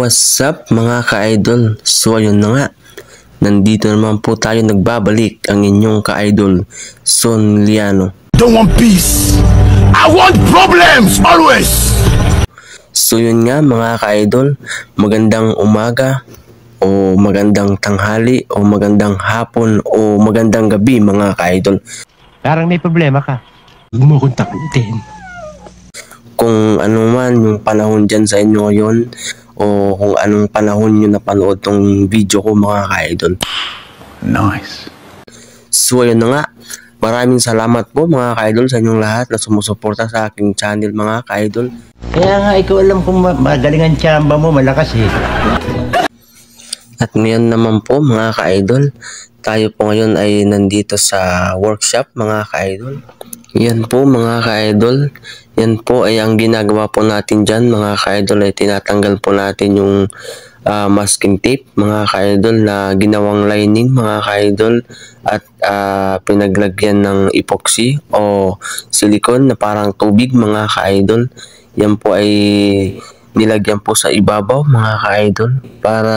What's up mga ka-idol? So ayun na nga, nandito naman po tayo nagbabalik ang inyong ka-idol, Son Liano. Don't want peace, I want problems always! So yun nga mga ka-idol, magandang umaga o magandang tanghali o magandang hapon o magandang gabi mga ka-idol. Parang may problema ka. Huwag mo akong takutin. Kung ano man yung panahon dyan sa inyo ngayon o kung anong panahon nyo napanood tong video ko mga ka-idol. Nice. So ayun na nga, maraming salamat po mga ka-idol sa inyong lahat na sumusuporta sa aking channel mga ka-idol. Kaya nga ikaw alam kung magaling ang tsamba mo, malakas eh. At ngayon naman po mga ka-idol, tayo po ngayon ay nandito sa workshop mga ka-idol. Yan po mga ka-idol, yan po ay ang ginagawa po natin dyan mga ka-idol ay tinatanggal po natin yung masking tape mga ka-idol na ginawang lining mga ka-idol at pinaglagyan ng epoxy o silicone na parang tubig mga ka-idol. Yan po ay nilagyan po sa ibabaw mga ka-idol para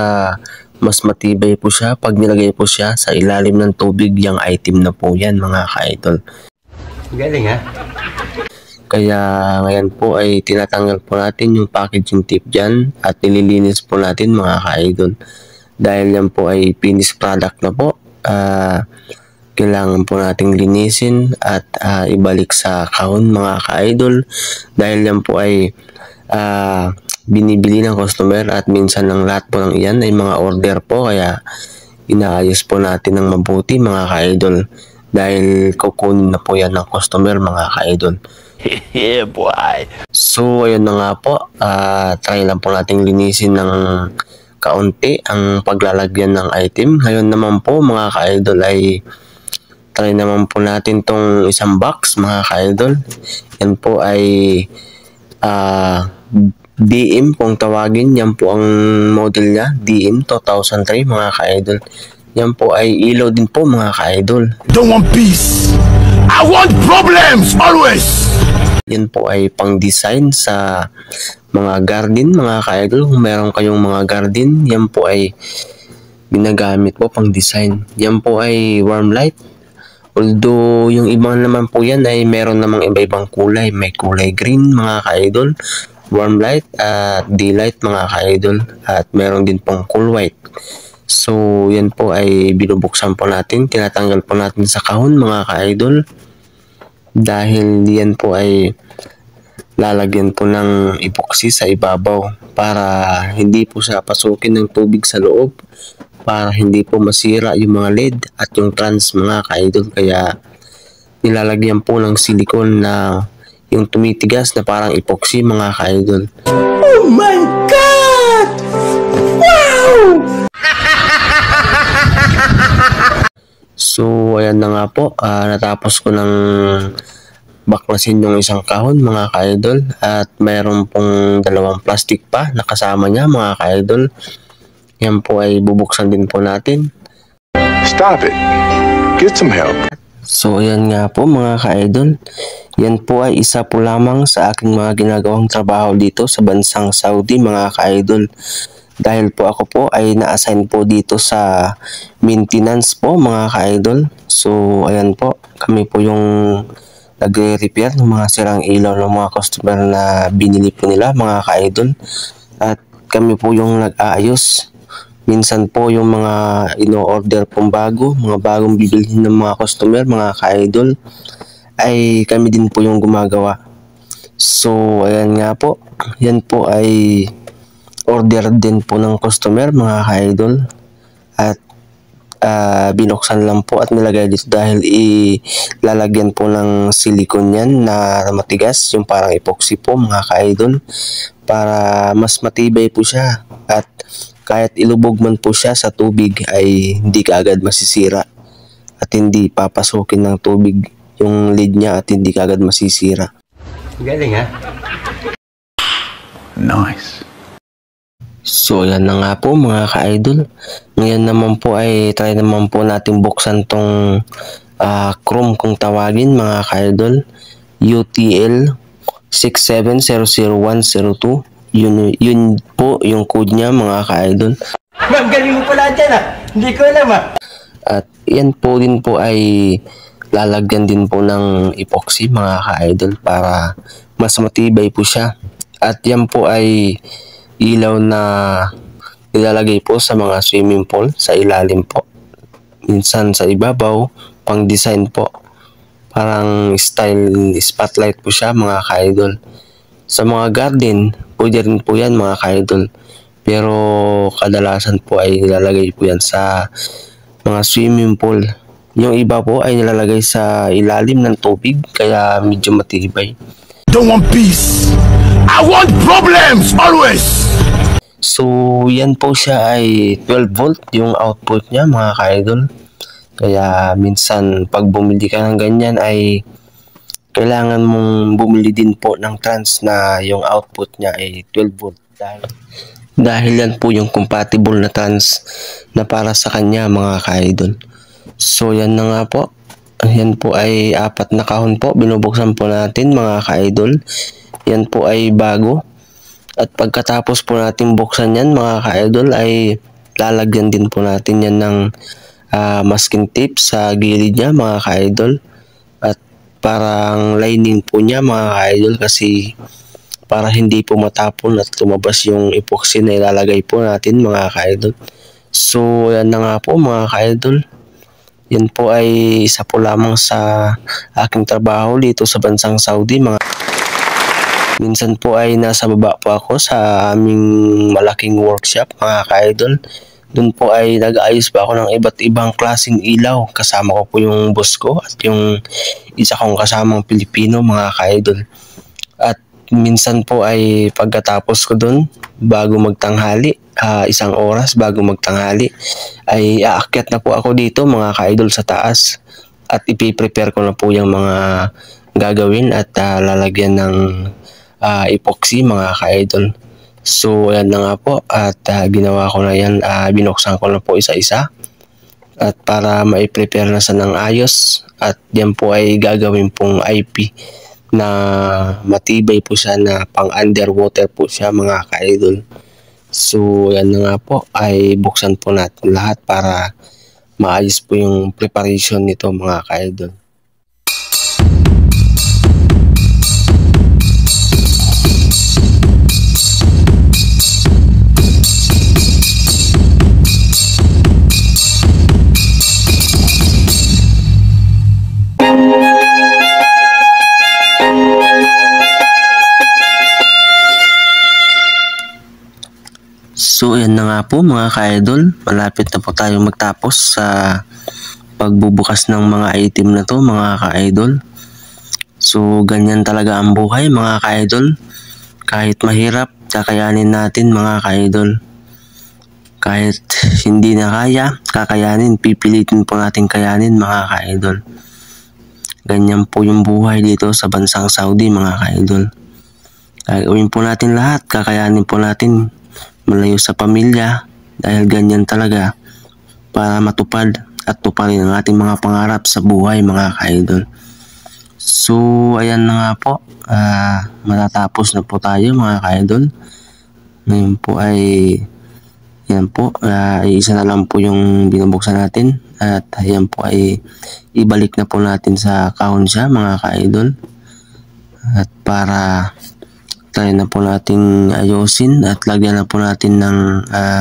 mas matibay po siya pag nilagay po siya sa ilalim ng tubig. Yung item na po yan mga ka-idol. Galing ha? Kaya ngayon po ay tinatanggal po natin yung packaging tape dyan at nililinis po natin mga ka-idol. Dahil yan po ay finished product na po, kailangan po nating linisin at ibalik sa kahon mga ka-idol. Dahil yan po ay binibili ng customer at minsan ng lahat po ng iyan ay mga order po. Kaya inaayos po natin ng mabuti mga ka-idol. Dahil kukunin na po yan ng customer mga ka-idol. Yeah boy. So ayun na nga po, try lang po nating linisin ng kaunti ang paglalagyan ng item. Ngayon naman po mga ka-idol ay try naman po natin tong isang box mga ka-idol. Yan po ay DM kung tawagin. Yan po ang model niya, DM 2003 mga ka-idol. Yan po ay ilaw din po mga ka-idol. Don't want peace, I want problems always! Yan po ay pang design sa mga garden mga ka-idol. Kung meron kayong mga garden, yan po ay ginagamit po pang design. Yan po ay warm light. Although yung ibang naman po yan ay meron namang iba-ibang kulay. May kulay green mga ka-idol, warm light at daylight mga ka-idol, at meron din pong cool white. So yan po ay binubuksan po natin, tinatanggal po natin sa kahon mga ka-idol. Dahil yan po ay lalagyan po ng epoxy sa ibabaw para hindi po siya pasukin ng tubig sa loob, para hindi po masira yung mga LED at yung trans mga ka-idol. Kaya nilalagyan po ng silicone na yung tumitigas na parang epoxy mga ka-idol. Oh my God! Wow! So ayan na nga po, natapos ko ng baklasin yung isang kahon mga ka-idol at mayroon pong dalawang plastic pa na kasama niya mga ka-idol. Yan po ay bubuksan din po natin. Stop it. Get some help. So ayan nga po mga ka-idol, yan po ay isa po lamang sa aking mga ginagawang trabaho dito sa bansang Saudi mga ka-idol. Dahil po ako po ay na-assign po dito sa maintenance po mga ka-idol. So ayan po, kami po yung nagre-repair ng mga sirang ilaw ng mga customer na binili po nila mga ka-idol. At kami po yung nag-aayos. Minsan po yung mga ino-order pong bago, mga bagong bibilhin ng mga customer mga ka-idol, ay kami din po yung gumagawa. So ayan nga po, yan po ay order din po ng customer mga ka-idol at binuksan lang po at nilagay dito dahil ilalagyan po ng silicone yan na matigas, yung parang epoxy po mga ka-idol, para mas matibay po siya at kahit ilubog man po siya sa tubig ay hindi kaagad masisira at hindi papasukin ng tubig yung lid niya at hindi kaagad masisira. Galing ha? Nice. So yan na nga po mga ka-idol. Ngayon naman po ay try naman po natin buksan tong chrome kung tawagin mga ka-idol. UTL 6700102 Yun po yung code niya mga ka-idol. Ma'am, galing mo pala dyan ah. Hindi ko alam ah. At yan po din po ay lalagyan din po ng epoxy mga ka-idol para mas matibay po siya. At yan po ay ilaw na nilalagay po sa mga swimming pool sa ilalim po. Minsan sa ibabaw, pang design po. Parang style spotlight po siya mga ka-idol. Sa mga garden, pwede rin po yan mga ka-idol. Pero kadalasan po ay nilalagay po yan sa mga swimming pool. Yung iba po ay nilalagay sa ilalim ng tubig kaya medyo matibay. Don't want peace. I want problems always. So yan po siya ay 12 volt yung output niya mga ka-idol. Kaya minsan pag bumili ka ng ganyan ay kailangan mong bumili din po ng trans na yung output niya ay 12 volt. Dahil yan po yung compatible na trans na para sa kanya mga ka-idol. So yan na nga po. Yan po ay 4 na kahon po. Binubuksan po natin mga ka-idol. Yan po ay bago. At pagkatapos po natin buksan yan mga ka-idol ay lalagyan din po natin yan ng masking tape sa gilid niya mga ka-idol. At parang lining po niya mga ka-idol kasi para hindi po matapon at lumabas yung epoxy na ilalagay po natin mga ka-idol. So yan na nga po mga ka-idol. Yan po ay isa po lamang sa aking trabaho dito sa bansang Saudi mga. Minsan po ay nasa baba po ako sa aming malaking workshop mga ka-idol. Doon po ay nag-aayos pa ako ng iba't ibang klaseng ilaw. Kasama ko po yung boss ko at yung isa kong kasamang Pilipino mga ka-idol. At minsan po ay pagkatapos ko doon bago magtanghali, 1 oras bago magtanghali ay aakyat na po ako dito mga ka-idol sa taas. At ipiprepare ko na po yung mga gagawin at lalagyan ng epoxy mga ka-idol. So yan na nga po at ginawa ko na yan, binuksan ko na po isa-isa at para ma-prepare na sa ng ayos at yan po ay gagawin pong IP na matibay po siya na pang underwater po siya mga ka-idol. So yan na nga po ay buksan po natin lahat para maayos po yung preparation nito mga ka-idol. So yan na nga po mga ka-idol, malapit na po tayo magtapos sa pagbubukas ng mga item na to mga ka-idol. So ganyan talaga ang buhay mga ka-idol. Kahit mahirap, kakayanin natin mga ka-idol. Kahit hindi na kaya, kakayanin, pipilitin po natin kayanin mga ka-idol. Ganyan po yung buhay dito sa bansang Saudi mga ka-idol. Gagawin po natin lahat, kakayanin po natin malayo sa pamilya dahil ganyan talaga para matupad at tuparin ang ating mga pangarap sa buhay mga ka-idol. So ayan na nga po, matatapos na po tayo mga ka-idol. Ngayon po ay yan po, isa na lang po yung binubuksan natin at yan po ay ibalik na po natin sa kahon siya mga ka-idol. At para try na po nating ayusin at lagyan na po natin ng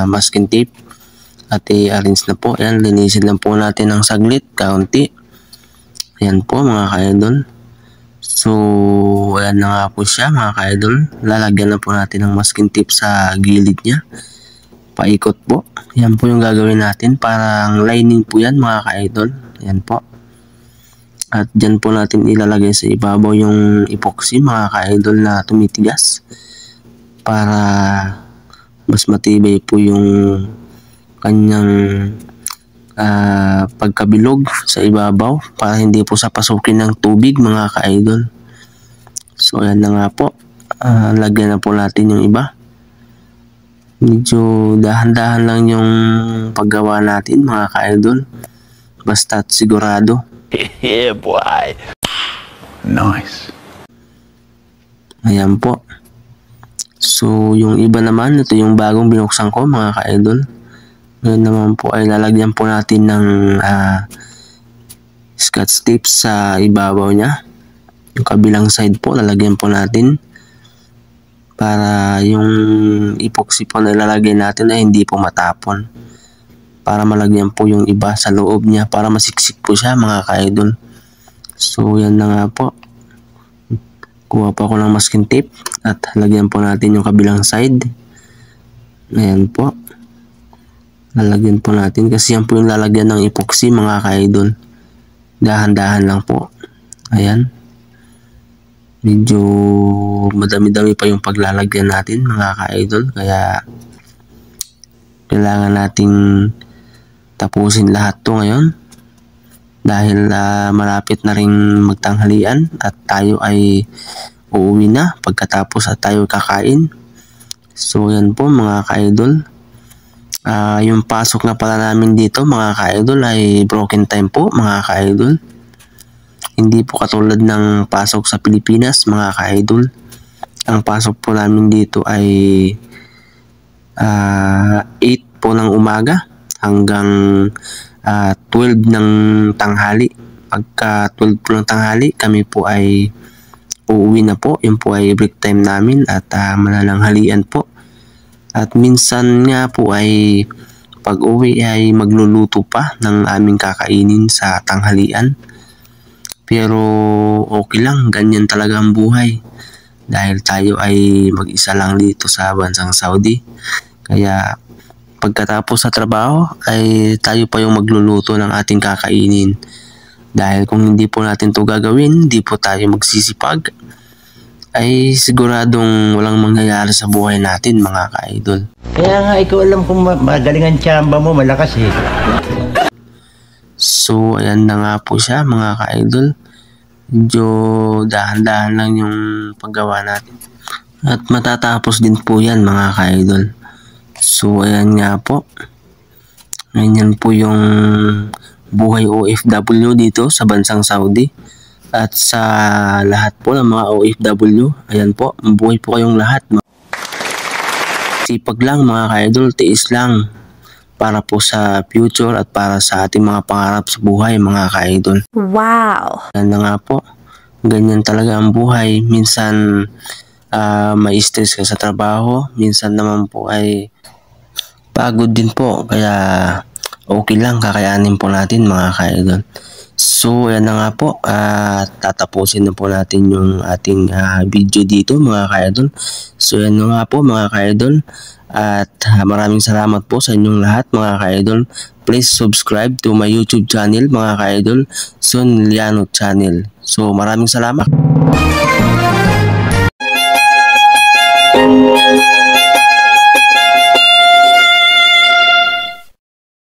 masking tape at i-arrange na po. Ayan, linisin lang po natin ng saglit, kaunti. Ayan po mga ka-idol. So ayan na nga po siya mga ka-idol. Lalagyan na po natin ng masking tape sa gilid niya. Paikot po. Ayan po yung gagawin natin. Parang lining po yan mga ka-idol. Ayan po. At dyan po natin ilalagay sa ibabaw yung epoxy mga ka-idol na tumitigas para mas matibay po yung kanyang pagkabilog sa ibabaw para hindi po sa pasukin ng tubig mga ka-idol. So ayan na nga po, lagyan na po natin yung iba. Medyo dahan-dahan lang yung paggawa natin mga ka-idol, basta't sigurado. Yeah, boy. Nice. Ayan po. So yung iba naman, ito yung bagong binuksan ko mga ka-idol. Ngayon naman po ay lalagyan po natin ng scotch tape sa ibabaw niya. Yung kabilang side po lalagyan po natin para yung epoxy po na ilalagay natin ay hindi po matapon, para malagyan po yung iba sa loob niya para masiksik po siya mga ka-idol. So yan na nga po, kuha po ako ng masking tape at lagyan po natin yung kabilang side. Ayan po, lalagyan po natin kasi yan po yung lalagyan ng epoxy mga ka-idol. Dahan-dahan lang po. Ayan, medyo madami-dami pa yung paglalagyan natin mga ka-idol, kaya kailangan nating tapusin lahat to ngayon dahil malapit na ring magtanghalian at tayo ay uuwi na pagkatapos at tayo kakain. So yan po mga ka-idol, yung pasok na pala namin dito mga ka-idol ay broken time po mga ka-idol. Hindi po katulad ng pasok sa Pilipinas mga ka-idol. Ang pasok po namin dito ay 8 po ng umaga hanggang 12 ng tanghali. Pagka 12 po ng tanghali, kami po ay uuwi na po. Yun po ay break time namin at malalanghalian po. At minsan nga po ay pag uwi ay magluluto pa ng aming kakainin sa tanghalian. Pero okay lang, ganyan talaga ang buhay. Dahil tayo ay mag-isa lang dito sa bansang Saudi. Kaya pagkatapos sa trabaho ay tayo pa yung magluluto ng ating kakainin. Dahil kung hindi po natin to gagawin, hindi po tayo magsisipag, ay siguradong walang mangyayari sa buhay natin mga ka-idol. Kaya nga ikaw alam kung magaling ang tsamba mo, malakas eh. So ayan na nga po siya mga ka-idol. Medyo dahan-dahan lang yung paggawa natin. At matatapos din po yan mga ka-idol. So ayan nga po. Ganyan po yung buhay OFW dito sa bansang Saudi. At sa lahat po ng mga OFW, ayan po, mabuhay po kayong lahat. Sipag lang mga ka-idol, tiis lang para po sa future at para sa ating mga pangarap sa buhay mga ka-idol. Wow! Yan na nga po, ganyan talaga ang buhay. Minsan may stress ka sa trabaho, minsan naman po ay pagod din po, kaya okay lang, kakayanin po natin mga ka-idol. So yan na nga po, tatapusin na po natin yung ating video dito mga ka-idol. So yan na nga po mga ka-idol, at maraming salamat po sa inyong lahat mga ka-idol. Please subscribe to my YouTube channel mga ka-idol, Son Liano Channel. So maraming salamat.